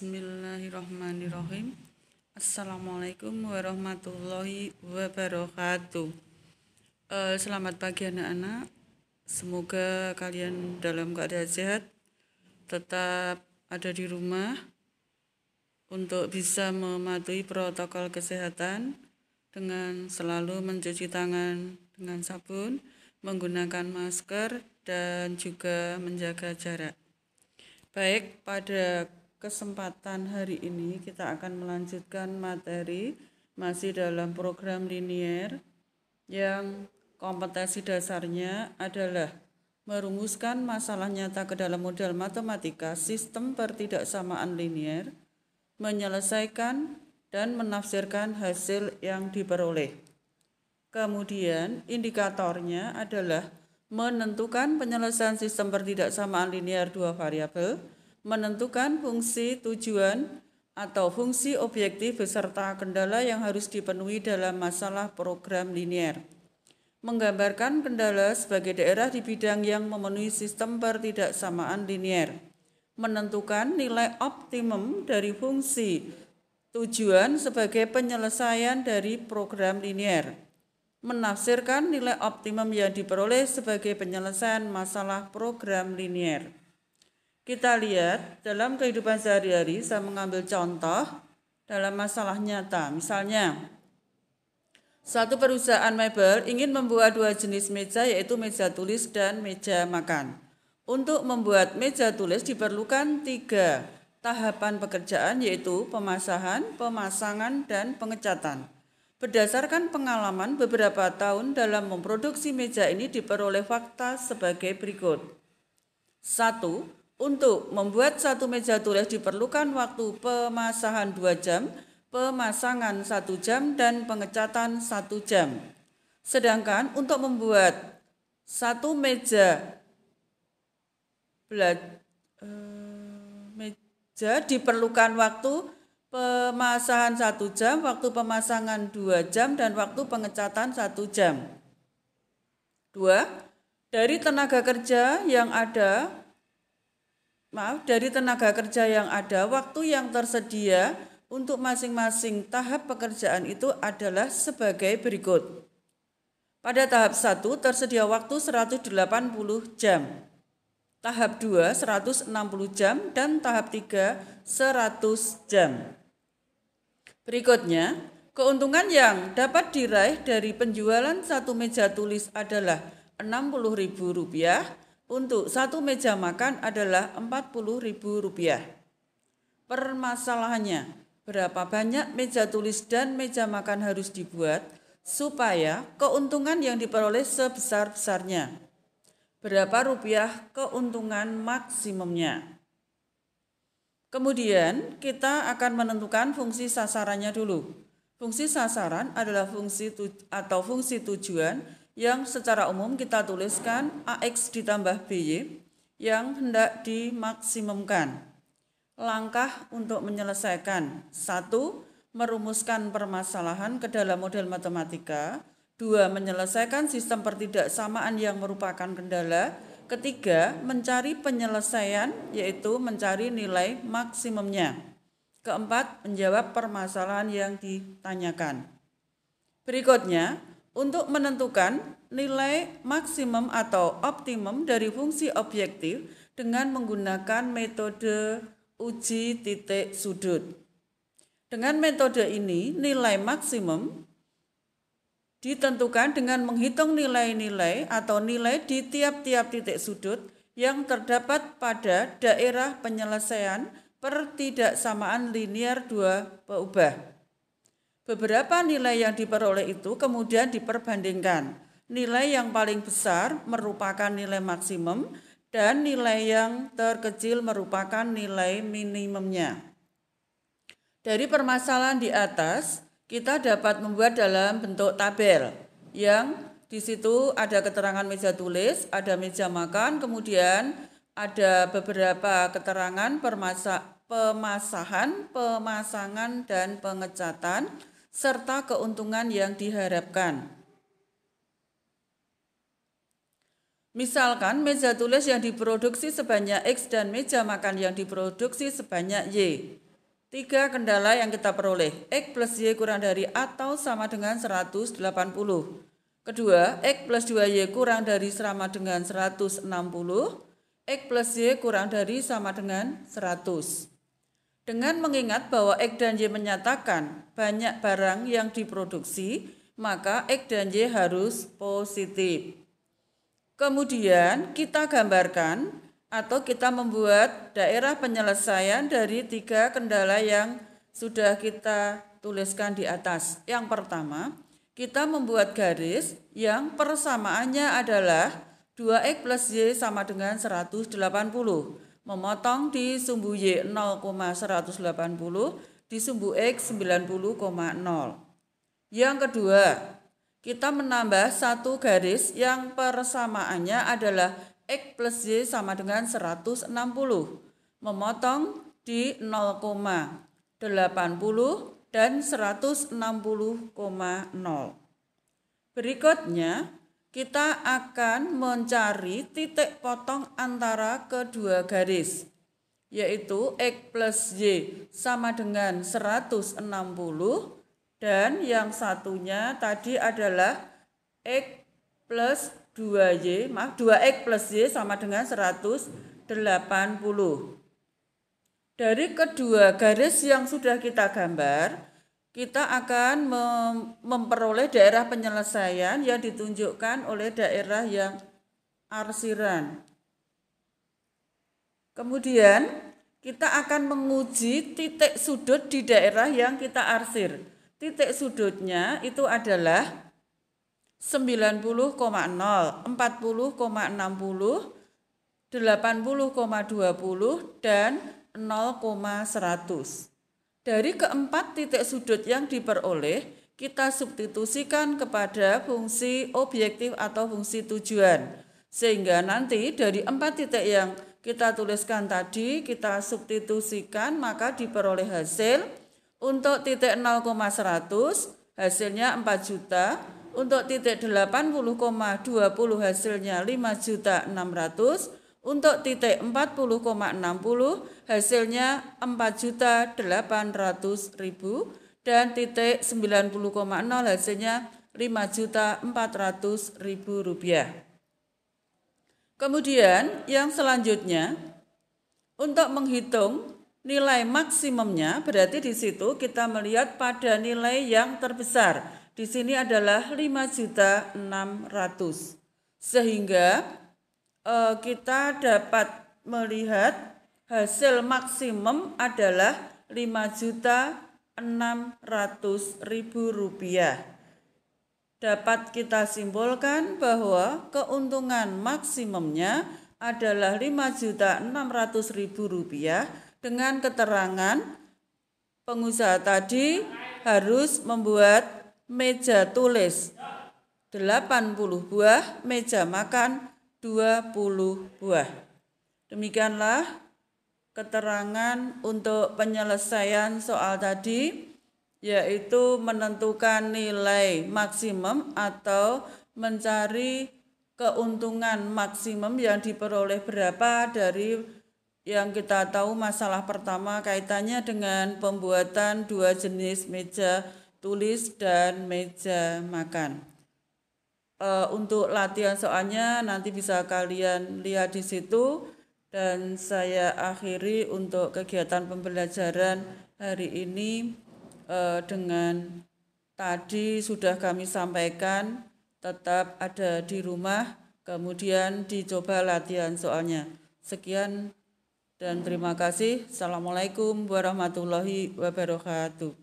Bismillahirrahmanirrahim. Assalamualaikum warahmatullahi wabarakatuh. Selamat pagi anak-anak. Semoga kalian dalam keadaan sehat, tetap ada di rumah untuk bisa mematuhi protokol kesehatan dengan selalu mencuci tangan dengan sabun, menggunakan masker, dan juga menjaga jarak. Baik, pada kesempatan hari ini kita akan melanjutkan materi masih dalam program linier yang kompetensi dasarnya adalah merumuskan masalah nyata ke dalam model matematika sistem pertidaksamaan linier, menyelesaikan dan menafsirkan hasil yang diperoleh. Kemudian indikatornya adalah menentukan penyelesaian sistem pertidaksamaan linier dua variabel, menentukan fungsi tujuan atau fungsi objektif beserta kendala yang harus dipenuhi dalam masalah program linier, menggambarkan kendala sebagai daerah di bidang yang memenuhi sistem pertidaksamaan linier, menentukan nilai optimum dari fungsi tujuan sebagai penyelesaian dari program linier, menafsirkan nilai optimum yang diperoleh sebagai penyelesaian masalah program linier. Kita lihat dalam kehidupan sehari-hari, saya mengambil contoh dalam masalah nyata. Misalnya, satu perusahaan mebel ingin membuat dua jenis meja, yaitu meja tulis dan meja makan. Untuk membuat meja tulis diperlukan 3 tahapan pekerjaan, yaitu pemasahan, pemasangan, dan pengecatan. Berdasarkan pengalaman beberapa tahun dalam memproduksi meja ini diperoleh fakta sebagai berikut. 1. Untuk membuat satu meja tulis diperlukan waktu pemasahan 2 jam, pemasangan 1 jam, dan pengecatan 1 jam. Sedangkan untuk membuat satu meja diperlukan waktu pemasahan 1 jam, waktu pemasangan 2 jam, dan waktu pengecatan 1 jam. 2. Dari tenaga kerja yang ada, waktu yang tersedia untuk masing-masing tahap pekerjaan itu adalah sebagai berikut. Pada tahap 1 tersedia waktu 180 jam, tahap 2 160 jam, dan tahap 3 100 jam. Berikutnya, keuntungan yang dapat diraih dari penjualan satu meja tulis adalah Rp60.000, untuk satu meja makan adalah Rp40.000. Permasalahannya, berapa banyak meja tulis dan meja makan harus dibuat supaya keuntungan yang diperoleh sebesar-besarnya? Berapa rupiah keuntungan maksimumnya? Kemudian kita akan menentukan fungsi sasarannya dulu. Fungsi sasaran adalah fungsi tujuan yang secara umum kita tuliskan AX ditambah BY yang hendak dimaksimumkan. Langkah untuk menyelesaikan: 1. Merumuskan permasalahan ke dalam model matematika. 2. Menyelesaikan sistem pertidaksamaan yang merupakan kendala. Ketiga, mencari penyelesaian, yaitu mencari nilai maksimumnya. Keempat, menjawab permasalahan yang ditanyakan. Berikutnya, untuk menentukan nilai maksimum atau optimum dari fungsi objektif dengan menggunakan metode uji titik sudut. Dengan metode ini, nilai maksimum ditentukan dengan menghitung nilai-nilai atau nilai di tiap-tiap titik sudut yang terdapat pada daerah penyelesaian pertidaksamaan linier dua peubah. Beberapa nilai yang diperoleh itu kemudian diperbandingkan. Nilai yang paling besar merupakan nilai maksimum dan nilai yang terkecil merupakan nilai minimumnya. Dari permasalahan di atas, kita dapat membuat dalam bentuk tabel yang di situ ada keterangan meja tulis, ada meja makan, kemudian ada beberapa keterangan pemasahan, pemasangan, dan pengecatan, serta keuntungan yang diharapkan. Misalkan meja tulis yang diproduksi sebanyak X dan meja makan yang diproduksi sebanyak Y. Tiga kendala yang kita peroleh, X plus Y kurang dari atau sama dengan 180. Kedua, X plus 2Y kurang dari sama dengan 160. X plus Y kurang dari sama dengan 100. Dengan mengingat bahwa X dan Y menyatakan banyak barang yang diproduksi, maka X dan Y harus positif. Kemudian kita gambarkan atau kita membuat daerah penyelesaian dari tiga kendala yang sudah kita tuliskan di atas. Yang pertama, kita membuat garis yang persamaannya adalah 2X plus Y sama dengan 180. Memotong di sumbu Y 0,180, di sumbu X 90,0. Yang kedua, kita menambah satu garis yang persamaannya adalah X plus Y sama dengan 160. Memotong di 0,80 dan 160,0. Berikutnya, kita akan mencari titik potong antara kedua garis, yaitu X plus Y sama dengan 160 dan yang satunya tadi adalah X plus 2X plus Y sama dengan 180. Dari kedua garis yang sudah kita gambar, kita akan memperoleh daerah penyelesaian yang ditunjukkan oleh daerah yang arsiran. Kemudian kita akan menguji titik sudut di daerah yang kita arsir. Titik sudutnya itu adalah 90,0, 40,60, 80,20 dan 0,100. Dari keempat titik sudut yang diperoleh, kita substitusikan kepada fungsi objektif atau fungsi tujuan. Sehingga nanti dari 4 titik yang kita tuliskan tadi, kita substitusikan, maka diperoleh hasil. Untuk titik 0,100 hasilnya 4 juta. Untuk titik 80,20 hasilnya 5.600.000. Untuk titik 40,60 hasilnya 4.800.000 dan titik 90,0 hasilnya 5.400.000 rupiah. Kemudian yang selanjutnya untuk menghitung nilai maksimumnya, berarti di situ kita melihat pada nilai yang terbesar. Di sini adalah 5.600.000. Sehingga kita dapat melihat hasil maksimum adalah 5.600.000 rupiah. Dapat kita simpulkan bahwa keuntungan maksimumnya adalah 5.600.000 rupiah dengan keterangan pengusaha tadi harus membuat meja tulis 80 buah, meja makan 20 buah. Demikianlah keterangan untuk penyelesaian soal tadi, yaitu menentukan nilai maksimum atau mencari keuntungan maksimum yang diperoleh berapa dari yang kita tahu masalah pertama kaitannya dengan pembuatan 2 jenis meja tulis dan meja makan. Untuk latihan soalnya nanti bisa kalian lihat di situ, dan saya akhiri untuk kegiatan pembelajaran hari ini dengan tadi sudah kami sampaikan, tetap ada di rumah, kemudian dicoba latihan soalnya. Sekian dan terima kasih. Assalamualaikum warahmatullahi wabarakatuh.